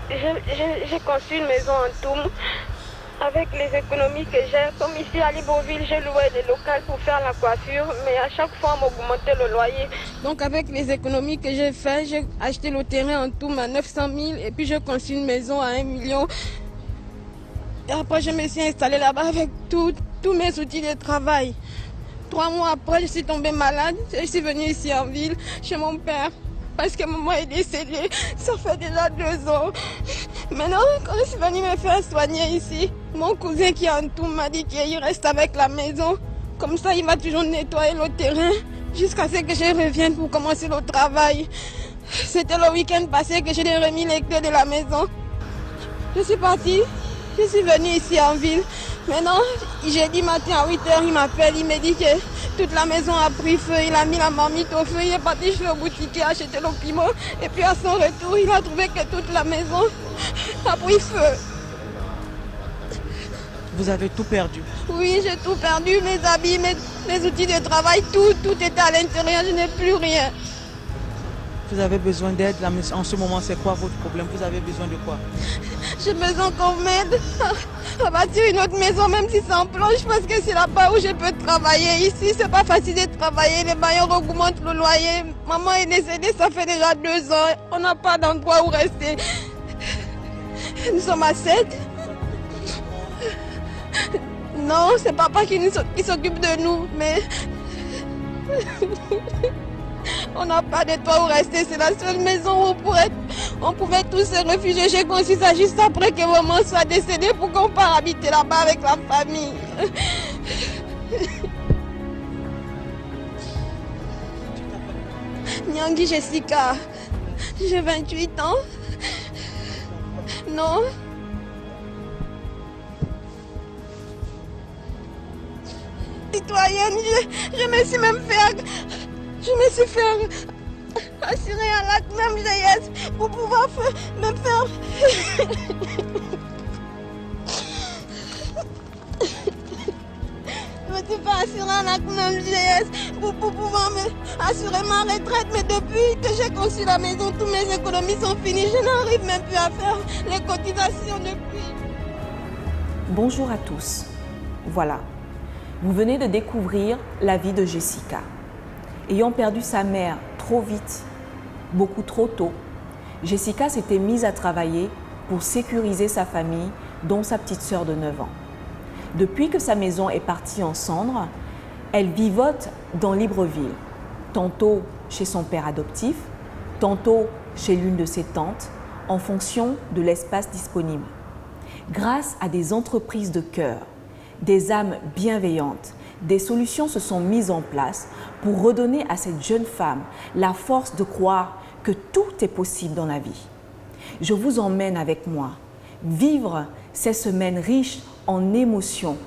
J'ai conçu une maison en Toum avec les économies que j'ai. Comme ici à Libreville, j'ai loué des locaux pour faire la coiffure, mais à chaque fois, on m'augmentait le loyer. Donc avec les économies que j'ai fait, j'ai acheté le terrain en Toum à 900 000 et puis j'ai conçu une maison à 1 million. Et après, je me suis installée là-bas avec tous mes outils de travail. 3 mois après, je suis tombée malade. Je suis venue ici en ville, chez mon père, parce que maman est décédée. Ça fait déjà 2 ans. Maintenant, quand je suis venue me faire soigner ici, mon cousin qui est en tout m'a dit qu'il reste avec la maison. Comme ça, il va toujours nettoyer le terrain jusqu'à ce que je revienne pour commencer le travail. C'était le week-end passé que j'ai remis les clés de la maison. Je suis partie, je suis venue ici en ville. Maintenant, jeudi matin à 8h, il m'appelle, il me dit que toute la maison a pris feu. Il a mis la marmite au feu, il est parti chez le boutiquier acheter le piment. Et puis à son retour, il a trouvé que toute la maison a pris feu. Vous avez tout perdu? Oui, j'ai tout perdu, mes habits, mes outils de travail, tout était à l'intérieur, je n'ai plus rien. Vous avez besoin d'aide en ce moment, c'est quoi votre problème? Vous avez besoin de quoi? J'ai besoin qu'on m'aide à bâtir une autre maison, même si c'est en planche, parce que c'est là-bas où je peux travailler. Ici, c'est pas facile de travailler, les bailleurs augmentent le loyer. Maman est décédée, ça fait déjà 2 ans. On n'a pas d'endroit où rester. Nous sommes à 7. Non, c'est papa qui s'occupe de nous, mais on n'a pas de toit où rester. C'est la seule maison où on pouvait tous se réfugier. J'ai conçu ça juste après que maman soit décédée pour qu'on parte habiter là-bas avec la famille. Nyangui Jessica, j'ai 28 ans. Non. Citoyenne, je me suis même fait assurer à l'acte même vieillesse pour pouvoir me faire. Je me suis fait assurer à l'acte même vieillesse pour pouvoir me assurer ma retraite. Mais depuis que j'ai conçu la maison, toutes mes économies sont finies. Je n'arrive même plus à faire les cotisations depuis. Bonjour à tous. Voilà. Vous venez de découvrir la vie de Jessica. Ayant perdu sa mère trop vite, beaucoup trop tôt, Jessica s'était mise à travailler pour sécuriser sa famille, dont sa petite sœur de 9 ans. Depuis que sa maison est partie en cendres, elle vivote dans Libreville, tantôt chez son père adoptif, tantôt chez l'une de ses tantes, en fonction de l'espace disponible. Grâce à des entreprises de cœur, des âmes bienveillantes, des solutions se sont mises en place pour redonner à cette jeune femme la force de croire que tout est possible dans la vie. Je vous emmène avec moi vivre ces semaines riches en émotions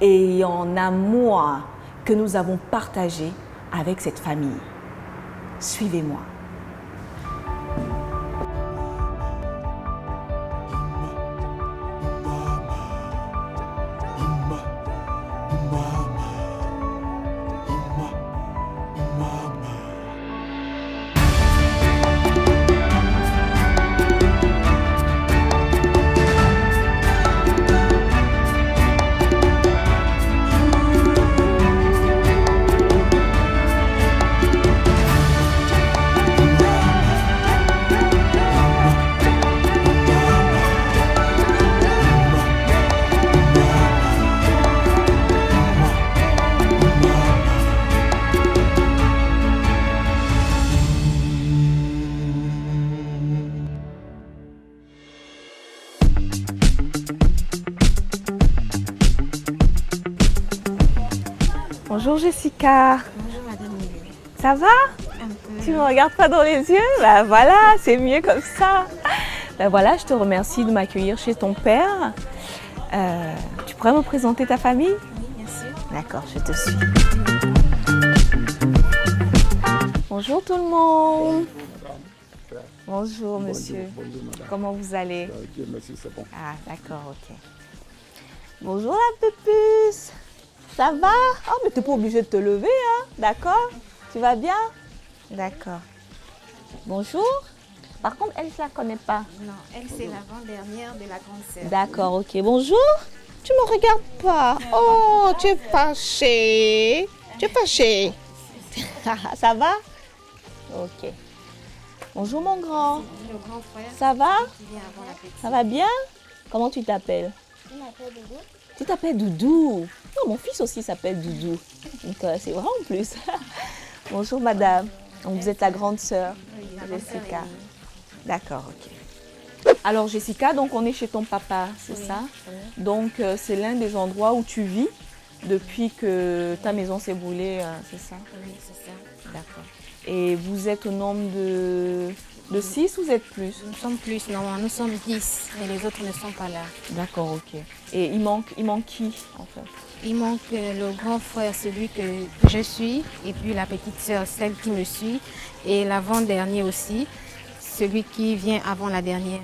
et en amour que nous avons partagé avec cette famille. Suivez-moi. Bonjour Jessica. Bonjour Madame Lulu. Ça va? Un peu. Tu me regardes pas dans les yeux? Ben voilà, c'est mieux comme ça. Ben voilà, je te remercie de m'accueillir chez ton père. Tu pourrais me présenter ta famille? Oui, bien sûr. D'accord, je te suis. Bonjour tout le monde. Bonjour monsieur. Bonjour madame. Comment vous allez? Dieu merci, c'est bon. Ah d'accord, ok. Bonjour la pupuce. Ça va? Oh mais t'es pas obligée de te lever, hein? D'accord? Tu vas bien? D'accord. Bonjour. Par contre, elle, je la connais pas. Non, elle, c'est l'avant-dernière de la grande sœur. D'accord, ok. Bonjour. Tu me regardes pas. Oh, tu es fâchée. Tu es fâchée. Ça va? Ok. Bonjour mon grand. Le grand frère. Ça va? Qui vient avant la petite. Ça va bien? Comment tu t'appelles? Je m'appelle Doudou. Tu t'appelles Doudou. Oh, mon fils aussi s'appelle Doudou. Donc c'est vrai en plus. Bonjour madame. Donc vous êtes la grande sœur, Jessica. D'accord, ok. Alors Jessica, donc on est chez ton papa, c'est ça? Oui. Donc c'est l'un des endroits où tu vis depuis que ta maison s'est brûlée, c'est ça? Oui, c'est ça. D'accord. Et vous êtes au nombre de 6 ou vous êtes plus? Nous sommes plus, non, nous sommes 10, mais les autres ne sont pas là. D'accord, ok. Et il manque qui en fait? Il manque le grand frère, celui que je suis, et puis la petite sœur, celle qui me suit, et l'avant-dernier aussi, celui qui vient avant la dernière.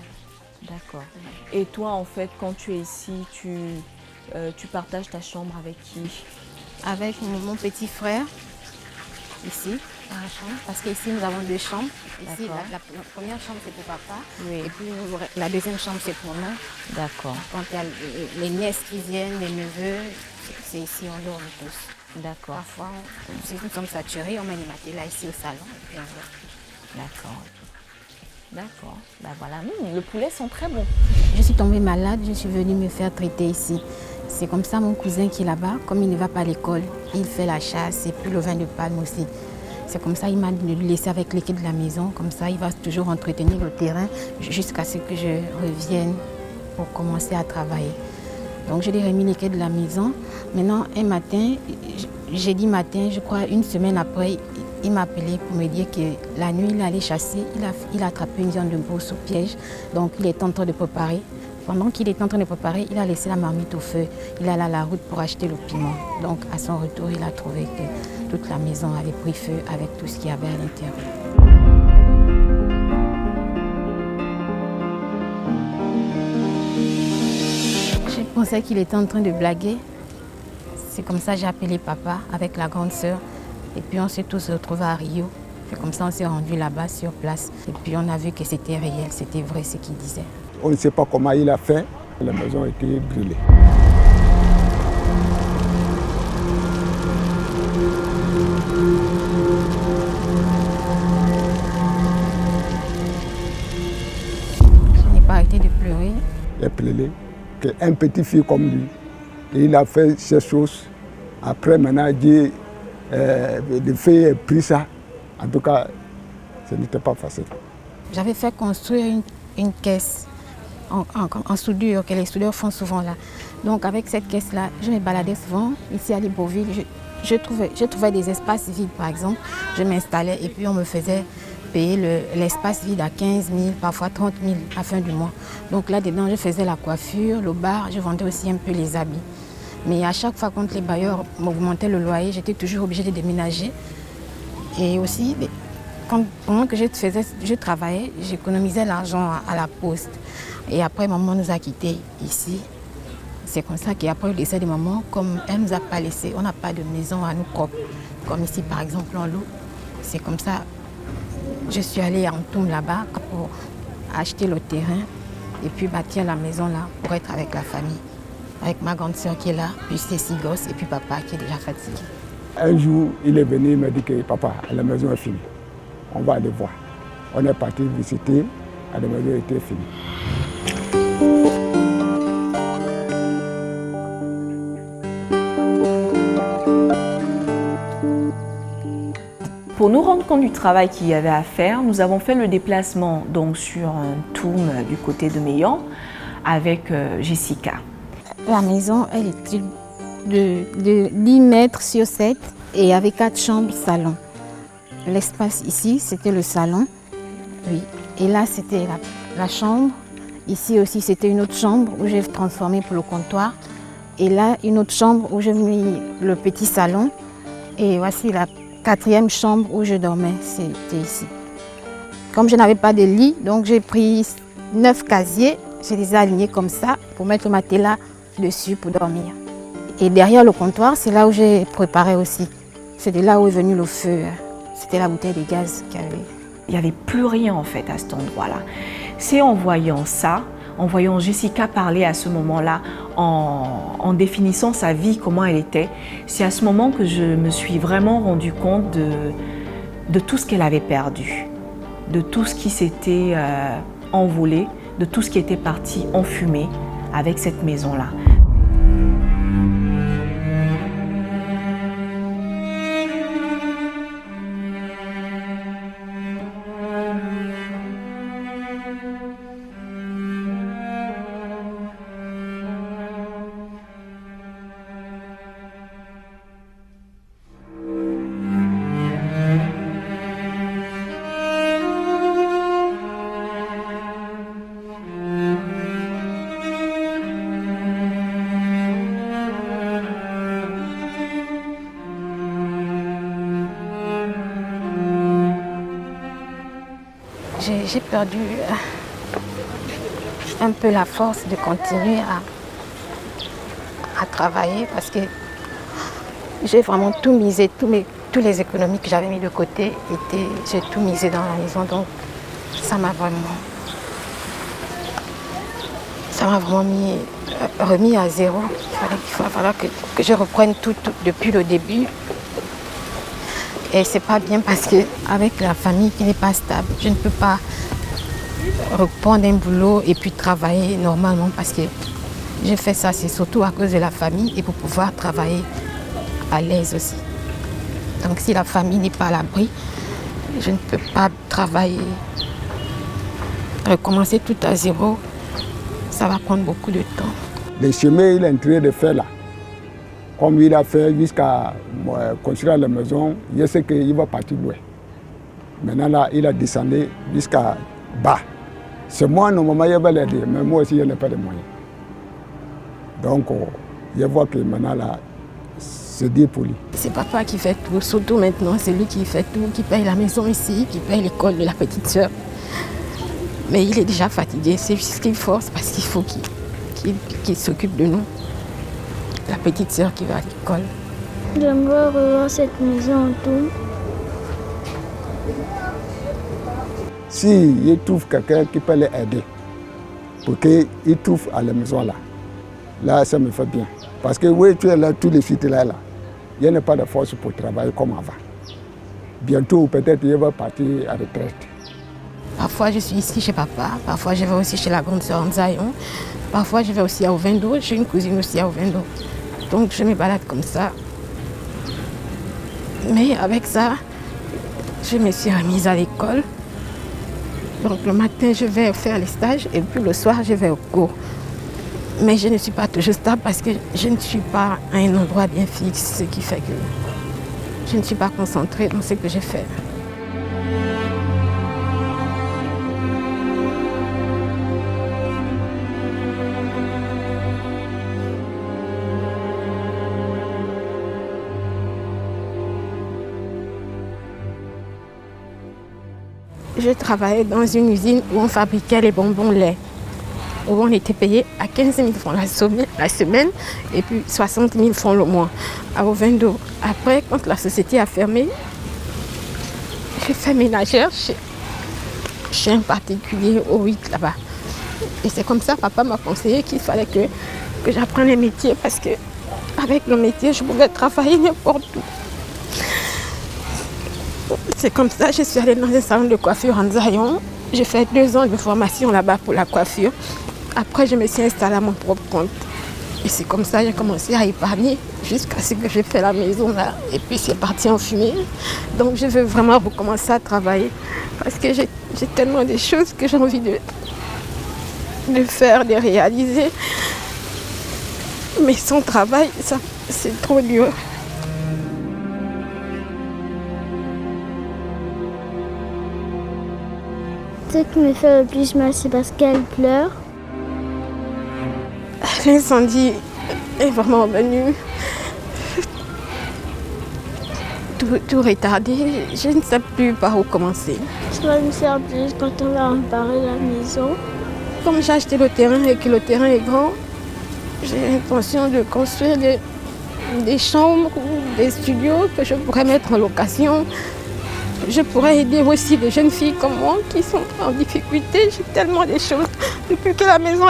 D'accord. Et toi, en fait, quand tu es ici, tu partages ta chambre avec qui? Avec mon petit frère, ici, dans la chambre, parce qu'ici nous avons 2 chambres. Ici, la première chambre c'est pour papa, Oui. et puis la deuxième chambre c'est pour nous. D'accord. Quand il y a les nièces qui viennent, les neveux, c'est ici, on dort tous. D'accord. Parfois, si nous sommes saturés, on met les matelas ici au salon. Et puis on dort. D'accord. D'accord. Ben voilà, le poulet sont très bons. Je suis tombée malade, je suis venue me faire traiter ici. C'est comme ça mon cousin qui est là-bas, comme il ne va pas à l'école, il fait la chasse et puis le vin de palme aussi. C'est comme ça, il m'a laissé avec l'équipe de la maison, comme ça il va toujours entretenir le terrain jusqu'à ce que je revienne pour commencer à travailler. Donc je lui ai remis l'équipe de la maison. Maintenant, un matin, jeudi matin, je crois une semaine après, il m'a appelé pour me dire que la nuit, il allait chasser, il a attrapé une viande de brousse au piège, donc il est en train de préparer. Pendant qu'il est en train de préparer, il a laissé la marmite au feu. Il est allé à la route pour acheter le piment. Donc à son retour, il a trouvé que toute la maison avait pris feu avec tout ce qu'il y avait à l'intérieur. Je pensais qu'il était en train de blaguer. C'est comme ça que j'ai appelé papa avec la grande sœur. Et puis on s'est tous retrouvés à Rio. C'est comme ça on s'est rendu là-bas sur place. Et puis on a vu que c'était réel, c'était vrai ce qu'il disait. On ne sait pas comment il a fait. La maison a été brûlée. Je n'ai pas arrêté de pleurer. Il a pleuré qu'un petit fille comme lui, il a fait ces choses. Après, maintenant, Dieu, le feu a pris ça. En tout cas, ce n'était pas facile. J'avais fait construire une caisse en soudure, que les soudeurs font souvent là. Donc avec cette caisse-là, je me baladais souvent ici à Libreville. Je trouvais des espaces vides par exemple. Je m'installais et puis on me faisait payer l'espace vide à 15 000, parfois 30 000 à la fin du mois. Donc là-dedans, je faisais la coiffure, le bar, je vendais aussi un peu les habits. Mais à chaque fois, quand les bailleurs m'augmentaient le loyer, j'étais toujours obligée de déménager. Et aussi, pendant que je travaillais, j'économisais l'argent à la poste. Et après, maman nous a quittés ici. C'est comme ça qu'après le décès de maman, comme elle ne nous a pas laissé, on n'a pas de maison à nous propres. Comme ici, par exemple, en Loup. C'est comme ça, je suis allée en Toum là-bas pour acheter le terrain et puis bâtir la maison là pour être avec la famille. Avec ma grande sœur qui est là, puis ses 6 gosses et puis papa qui est déjà fatigué. Un jour, il est venu, il m'a dit que papa, la maison est finie. On va aller voir. On est parti visiter, la maison était finie. Pour nous rendre compte du travail qu'il y avait à faire, nous avons fait le déplacement donc sur un toum du côté de Meillan avec Jessica. La maison, elle était de 10 mètres sur 7 et avec 4 chambres salon. L'espace ici, c'était le salon. Oui. Et là, c'était la chambre. Ici aussi, c'était une autre chambre où j'ai transformé pour le comptoir. Et là, une autre chambre où j'ai mis le petit salon. Et voici la 4e chambre où je dormais, c'était ici. Comme je n'avais pas de lit, donc j'ai pris 9 casiers. Je les ai alignés comme ça pour mettre le matelas dessus pour dormir. Et derrière le comptoir, c'est là où j'ai préparé aussi. C'est de là où est venu le feu. C'était la bouteille de gaz qu'il y avait il n'y avait plus rien en fait à cet endroit-là. C'est en voyant ça, en voyant Jessica parler à ce moment-là, en définissant sa vie, comment elle était, c'est à ce moment que je me suis vraiment rendu compte de tout ce qu'elle avait perdu, de tout ce qui s'était envolé, de tout ce qui était parti en fumée avec cette maison-là. J'ai perdu un peu la force de continuer à travailler parce que j'ai vraiment tout misé, tous les économies que j'avais mis de côté, j'ai tout misé dans la maison. Donc ça m'a vraiment remis à zéro. Il va falloir que je reprenne tout depuis le début. Et c'est pas bien parce qu'avec la famille qui n'est pas stable, je ne peux pas reprendre un boulot et puis travailler normalement parce que j'ai fait ça, c'est surtout à cause de la famille et pour pouvoir travailler à l'aise aussi. Donc si la famille n'est pas à l'abri, je ne peux pas travailler. Recommencer tout à zéro, ça va prendre beaucoup de temps. Le chemin il est en train de faire là, comme il a fait jusqu'à construire la maison, je sais qu'il va partir loin. Maintenant là, il a descendu jusqu'à bas. C'est moi, normalement, il va l'aider, mais moi aussi, je n'ai pas de moyens. Donc, je vois que maintenant là, c'est dur pour lui. C'est papa qui fait tout, surtout maintenant, c'est lui qui fait tout, qui paye la maison ici, qui paye l'école de la petite sœur. Mais il est déjà fatigué, c'est ce qu'il force parce qu'il faut qu'il s'occupe de nous. La petite sœur qui va à l'école. J'aimerais revoir cette maison en tout. Si il trouve quelqu'un qui peut l'aider, pour qu'il trouve à la maison là, là ça me fait bien. Parce que oui, tu es là tout de suite là, il n'y a pas de force pour travailler comme avant. Bientôt, peut-être, il va partir à la retraite. Parfois, je suis ici chez papa, parfois je vais aussi chez la grande sœur Nzayon, parfois je vais aussi à Ovendo, j'ai une cousine aussi à Ovendo. Donc je me balade comme ça. Mais avec ça, je me suis remise à l'école. Donc le matin, je vais faire les stages et puis le soir, je vais au cours. Mais je ne suis pas toujours stable parce que je ne suis pas à un endroit bien fixe, ce qui fait que je ne suis pas concentrée dans ce que je fais. Je travaillais dans une usine où on fabriquait les bonbons lait, où on était payé à 15 000 francs la semaine et puis 60 000 francs le mois à Ovendo. Après, quand la société a fermé, j'ai fait ménagère chez un particulier au 8 là-bas. Et c'est comme ça que papa m'a conseillé qu'il fallait que j'apprenne un métier parce qu'avec le métier, je pouvais travailler n'importe où. C'est comme ça que je suis allée dans un salon de coiffure en Nzayon. J'ai fait 2 ans de formation là-bas pour la coiffure. Après, je me suis installée à mon propre compte. Et c'est comme ça que j'ai commencé à épargner jusqu'à ce que j'ai fait la maison là. Et puis c'est parti en fumée. Donc je veux vraiment recommencer à travailler parce que j'ai tellement de choses que j'ai envie de faire, de réaliser. Mais sans travail, ça, c'est trop dur. Ce qui me fait le plus mal, c'est parce qu'elle pleure. L'incendie est vraiment venu. Tout retardé. Je ne sais plus par où commencer. Ça va nous faire plus quand on va réparer la maison. Comme j'ai acheté le terrain et que le terrain est grand, j'ai l'intention de construire des chambres ou des studios que je pourrais mettre en location je pourrais aider aussi les jeunes filles comme moi qui sont en difficulté. J'ai tellement de choses. Depuis que la maison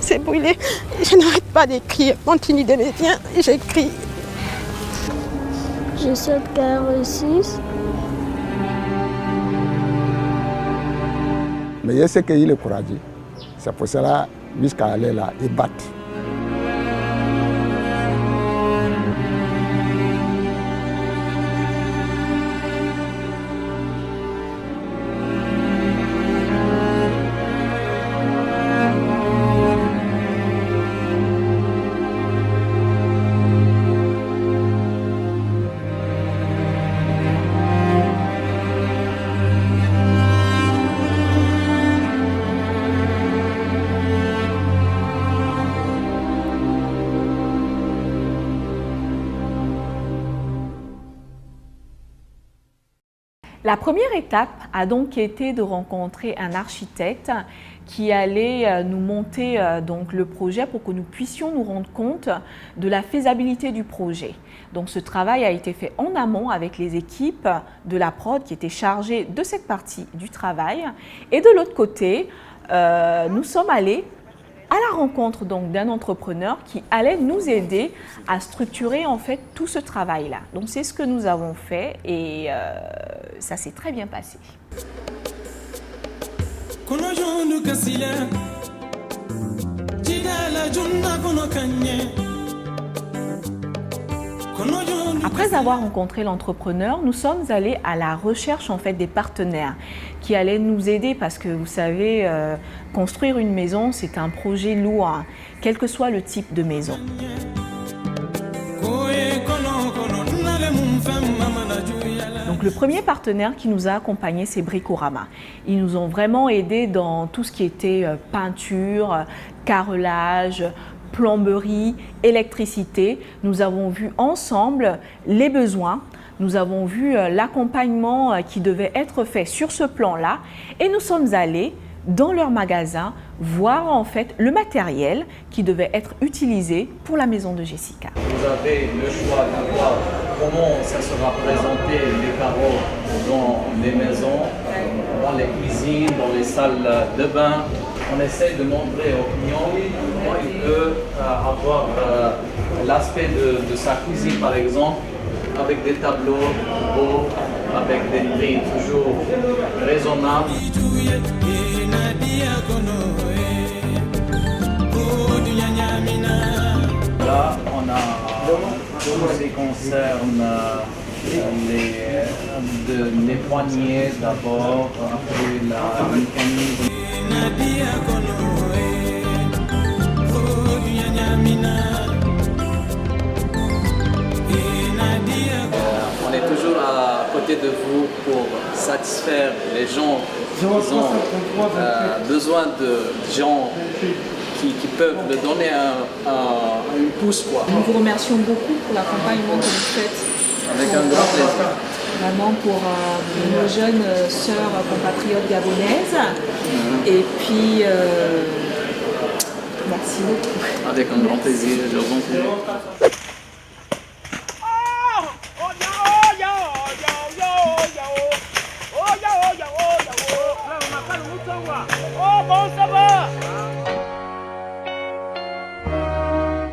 s'est brûlée, je n'arrête pas d'écrire. Continue de me dire, j'écris. Je souhaite qu'elle réussisse. Mais je sais qu'il est courageux. C'est pour cela, jusqu'à aller là, il bat. La première étape a donc été de rencontrer un architecte qui allait nous monter donc le projet pour que nous puissions nous rendre compte de la faisabilité du projet. Donc ce travail a été fait en amont avec les équipes de la prod qui étaient chargées de cette partie du travail. Et de l'autre côté, nous sommes allés à la rencontre donc d'un entrepreneur qui allait nous aider à structurer en fait tout ce travail-là. Donc c'est ce que nous avons fait et ça s'est très bien passé. Après avoir rencontré l'entrepreneur, nous sommes allés à la recherche en fait des partenaires qui allaient nous aider parce que vous savez, construire une maison, c'est un projet lourd, hein, quel que soit le type de maison. Donc le premier partenaire qui nous a accompagnés, c'est Bricorama. Ils nous ont vraiment aidés dans tout ce qui était peinture, carrelage, plomberie, électricité. Nous avons vu ensemble les besoins, nous avons vu l'accompagnement qui devait être fait sur ce plan-là et nous sommes allés dans leur magasin voir en fait le matériel qui devait être utilisé pour la maison de Jessica. Vous avez le choix de voir comment ça sera présenté les carreaux dans les maisons, dans les cuisines, dans les salles de bain. On essaie de montrer aux clients comment il peut avoir l'aspect de sa cuisine par exemple, avec des tableaux beaux, avec des prix toujours raisonnables. Là, on a tout ce qui concerne les poignées d'abord, après la mécanique. On est toujours à côté de vous pour satisfaire les gens qui ont besoin de gens qui peuvent le donner une pousse, quoi. Nous vous remercions beaucoup pour l'accompagnement que vous faites. Avec un grand plaisir. Vraiment pour nos jeunes sœurs compatriotes gabonaises. Et puis, merci beaucoup. Avec un grand plaisir, je vous en prie.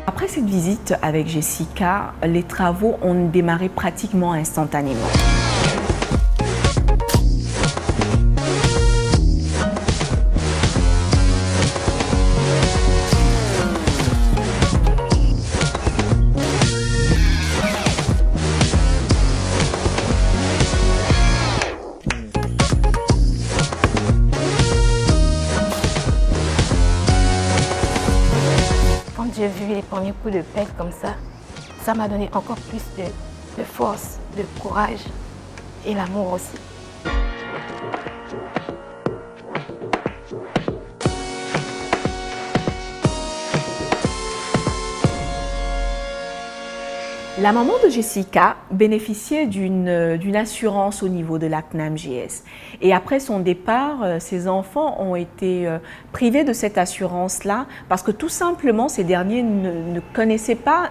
Après cette visite avec Jessica, les travaux ont démarré pratiquement instantanément. Quand j'ai vu les premiers coups de pelle comme ça m'a donné encore plus de force, de courage et l'amour aussi. La maman de Jessica bénéficiait d'une assurance au niveau de la CNAMJS. Et après son départ, ses enfants ont été privés de cette assurance-là parce que tout simplement, ces derniers ne connaissaient pas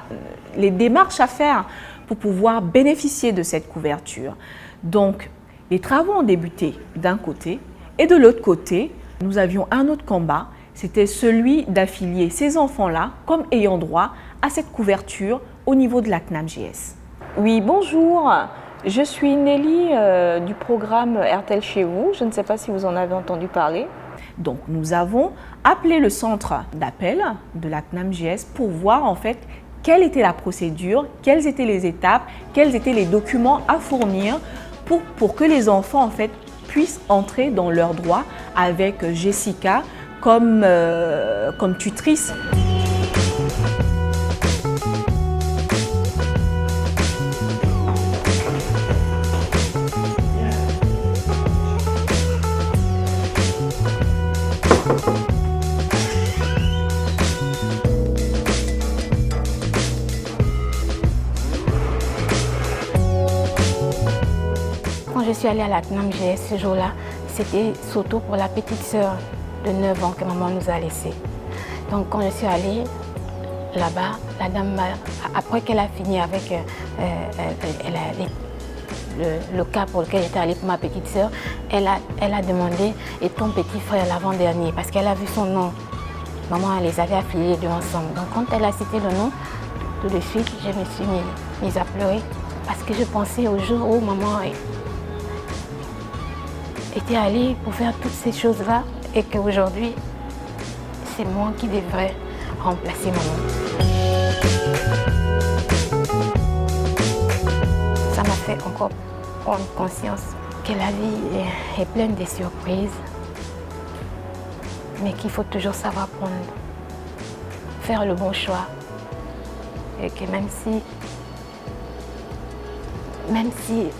les démarches à faire pour pouvoir bénéficier de cette couverture. Donc, Les travaux ont débuté d'un côté et de l'autre côté, nous avions un autre combat, c'était celui d'affilier ces enfants-là comme ayant droit à cette couverture au niveau de la CNAMGS. Oui, bonjour, je suis Nelly du programme RTL chez vous, je ne sais pas si vous en avez entendu parler. Donc nous avons appelé le centre d'appel de la CNAMGS pour voir en fait quelle était la procédure, quelles étaient les étapes, quels étaient les documents à fournir pour que les enfants en fait puissent entrer dans leurs droits avec Jessica comme tutrice. Quand je suis allée à la CNAMGS ce jour-là, c'était surtout pour la petite sœur de 9 ans que maman nous a laissés. Donc quand je suis allée là-bas, la dame, après qu'elle a fini avec le cas pour lequel j'étais allée pour ma petite sœur, elle a demandé « Et ton petit frère l'avant-dernier ?» parce qu'elle a vu son nom. Maman les avait affiliés deux ensemble. Donc quand elle a cité le nom, tout de suite, je me suis mise à pleurer parce que je pensais au jour où maman était allée pour faire toutes ces choses-là et qu'aujourd'hui, c'est moi qui devrais remplacer maman. Ça m'a fait encore prendre conscience que la vie est pleine de surprises, mais qu'il faut toujours savoir faire le bon choix. Et que même si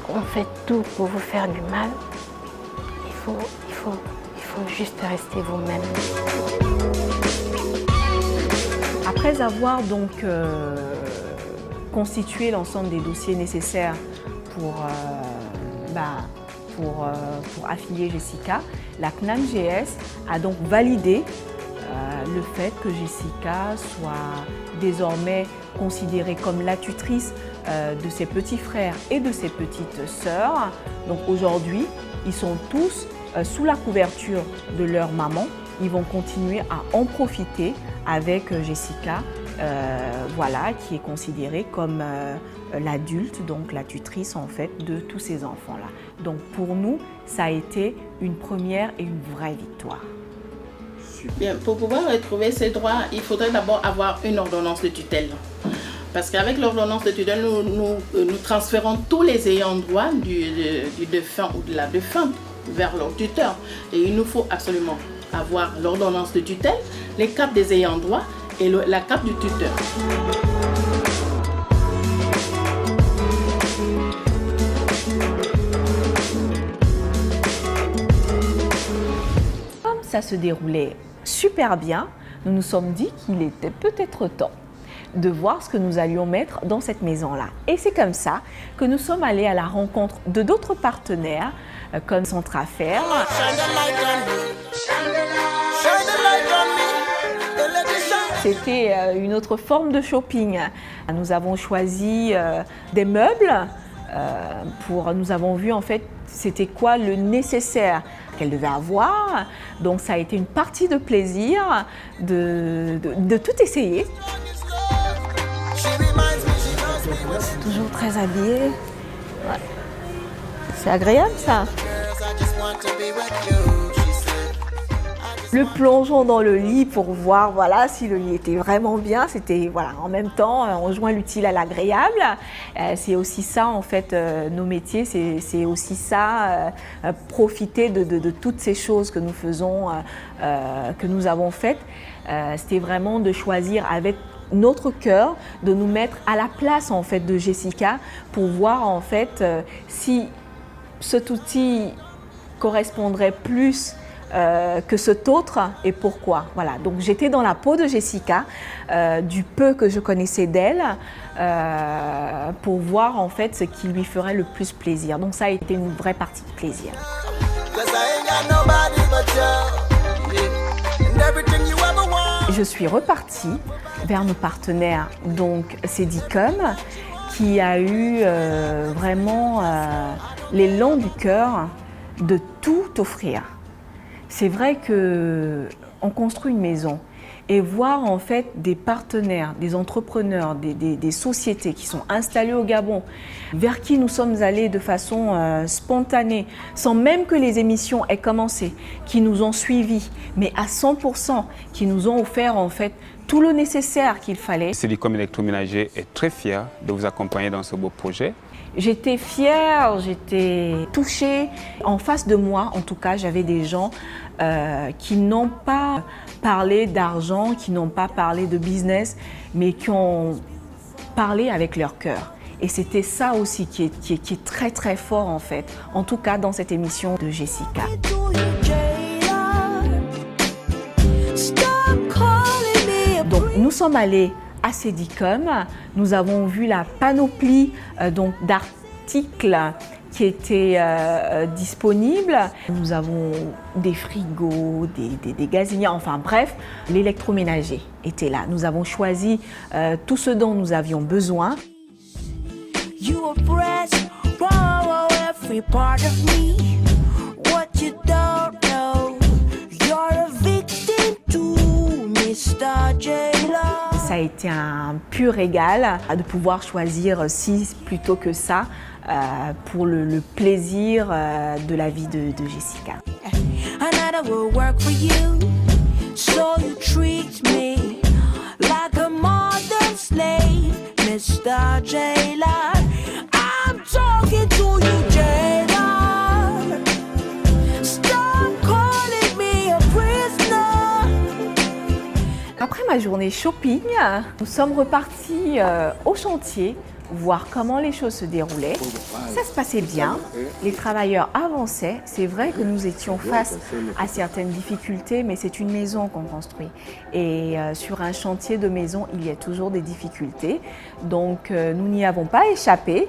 on fait tout pour vous faire du mal, il faut juste rester vous-même. Après avoir donc constitué l'ensemble des dossiers nécessaires pour affilier Jessica, la CNAMGS a donc validé le fait que Jessica soit désormais considérée comme la tutrice de ses petits frères et de ses petites sœurs. Donc aujourd'hui, ils sont tous sous la couverture de leur maman. Ils vont continuer à en profiter avec Jessica, voilà, qui est considérée comme l'adulte, donc la tutrice en fait de tous ces enfants-là. Donc pour nous, ça a été une première et une vraie victoire. Bien, pour pouvoir retrouver ces droits, il faudrait d'abord avoir une ordonnance de tutelle. Parce qu'avec l'ordonnance de tutelle, nous transférons tous les ayants droit du défunt ou de la défunte vers leur tuteur. Et il nous faut absolument avoir l'ordonnance de tutelle, les cartes des ayants droit et la carte du tuteur. Comme ça se déroulait super bien, nous nous sommes dit qu'il était peut-être temps de voir ce que nous allions mettre dans cette maison-là. Et c'est comme ça que nous sommes allés à la rencontre de d'autres partenaires comme Centre Affaires. C'était une autre forme de shopping. Nous avons choisi des meubles. Nous avons vu en fait c'était quoi le nécessaire qu'elle devait avoir. Donc ça a été une partie de plaisir de tout essayer. Toujours très habillée. Ouais. C'est agréable ça. Le plongeon dans le lit pour voir voilà, si le lit était vraiment bien. C'était voilà, en même temps, on joint l'utile à l'agréable. C'est aussi ça en fait, nos métiers, c'est aussi ça, profiter de toutes ces choses que nous faisons, que nous avons faites. C'était vraiment de choisir avec notre cœur, de nous mettre à la place en fait de Jessica pour voir en fait si cet outil correspondrait plus que cet autre et pourquoi. Voilà, donc j'étais dans la peau de Jessica, du peu que je connaissais d'elle, pour voir en fait ce qui lui ferait le plus plaisir. Donc ça a été une vraie partie de plaisir. Je suis repartie vers nos partenaires, donc Cedicom, qui a eu vraiment l'élan du cœur de tout offrir. C'est vrai qu'on construit une maison et voir en fait des partenaires, des entrepreneurs, des sociétés qui sont installées au Gabon, vers qui nous sommes allés de façon spontanée, sans même que les émissions aient commencé, qui nous ont suivis, mais à 100%, qui nous ont offert en fait tout le nécessaire qu'il fallait. Silicom Électroménager est très fier de vous accompagner dans ce beau projet. J'étais fière, j'étais touchée. En face de moi, en tout cas, j'avais des gens qui n'ont pas parlé d'argent, qui n'ont pas parlé de business, mais qui ont parlé avec leur cœur. Et c'était ça aussi qui est très très fort en fait, en tout cas dans cette émission de Jessica. Donc nous sommes allés à Cedicom, nous avons vu la panoplie d'articles qui étaient disponibles. Nous avons des frigos, des gazinières, enfin bref, l'électroménager était là. Nous avons choisi tout ce dont nous avions besoin. Ça a été un pur régal de pouvoir choisir 6 plutôt que ça pour le plaisir de la vie de Jessica. Après ma journée shopping, nous sommes repartis au chantier, voir comment les choses se déroulaient. Ça se passait bien, les travailleurs avançaient. C'est vrai que nous étions face à certaines difficultés, mais c'est une maison qu'on construit. Et sur un chantier de maison, il y a toujours des difficultés. Donc nous n'y avons pas échappé,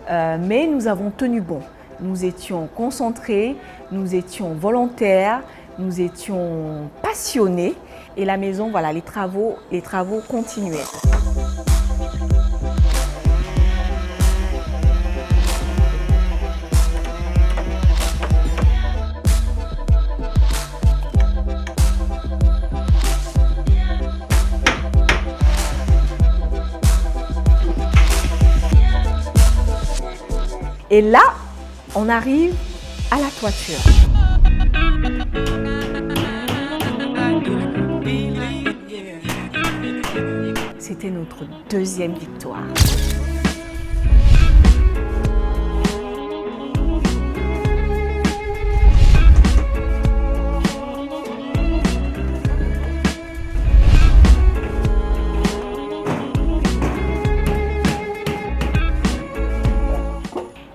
mais nous avons tenu bon. Nous étions concentrés, nous étions volontaires, nous étions passionnés. Et la maison, voilà, les travaux continuaient. Et là, on arrive à la toiture. C'était notre deuxième victoire.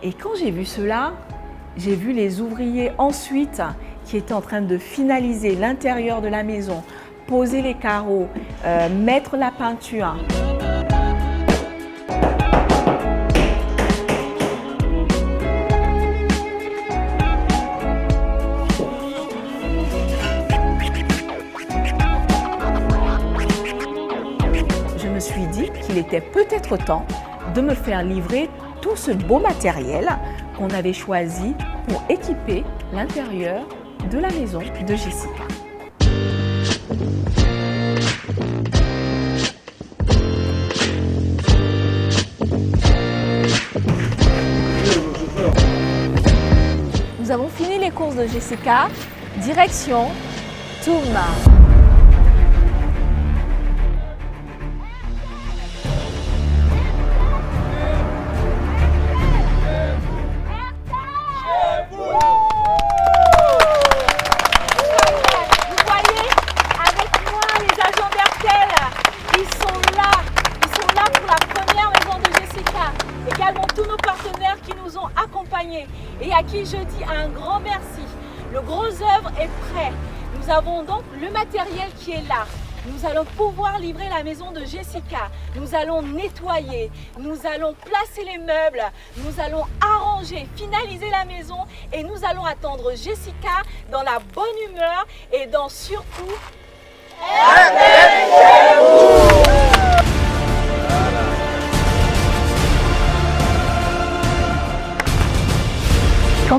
Et quand j'ai vu cela, j'ai vu les ouvriers ensuite qui étaient en train de finaliser l'intérieur de la maison, poser les carreaux, mettre la peinture. Je me suis dit qu'il était peut-être temps de me faire livrer tout ce beau matériel qu'on avait choisi pour équiper l'intérieur de la maison de Jessica. Nous avons fini les courses de Jessica, direction Touma. Et à qui je dis un grand merci. Le gros œuvre est prêt. Nous avons donc le matériel qui est là. Nous allons pouvoir livrer la maison de Jessica. Nous allons nettoyer, nous allons placer les meubles, nous allons arranger, finaliser la maison et nous allons attendre Jessica dans la bonne humeur et dans surtout...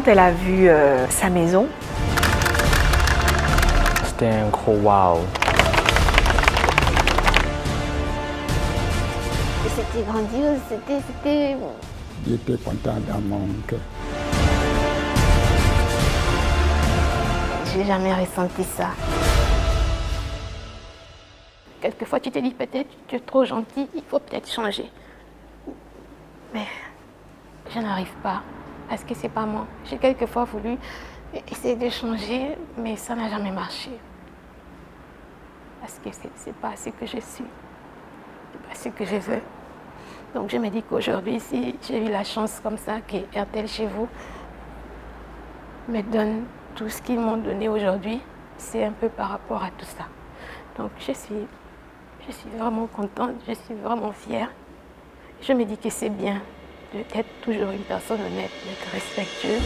quand elle a vu sa maison, c'était un gros wow. C'était grandiose, c'était... J'étais content dans mon cœur. J'ai jamais ressenti ça. Quelquefois, tu te dis peut-être tu es trop gentil, il faut peut-être changer. Mais je n'arrive pas, parce que c'est pas moi. J'ai quelquefois voulu essayer de changer, mais ça n'a jamais marché. Parce que c'est pas ce que je suis, c'est pas ce que je veux. Donc je me dis qu'aujourd'hui, si j'ai eu la chance comme ça, que RTL chez vous me donne tout ce qu'ils m'ont donné aujourd'hui, c'est un peu par rapport à tout ça. Donc je suis vraiment contente, je suis vraiment fière. Je me dis que c'est bien d'être toujours une personne honnête, d'être respectueuse.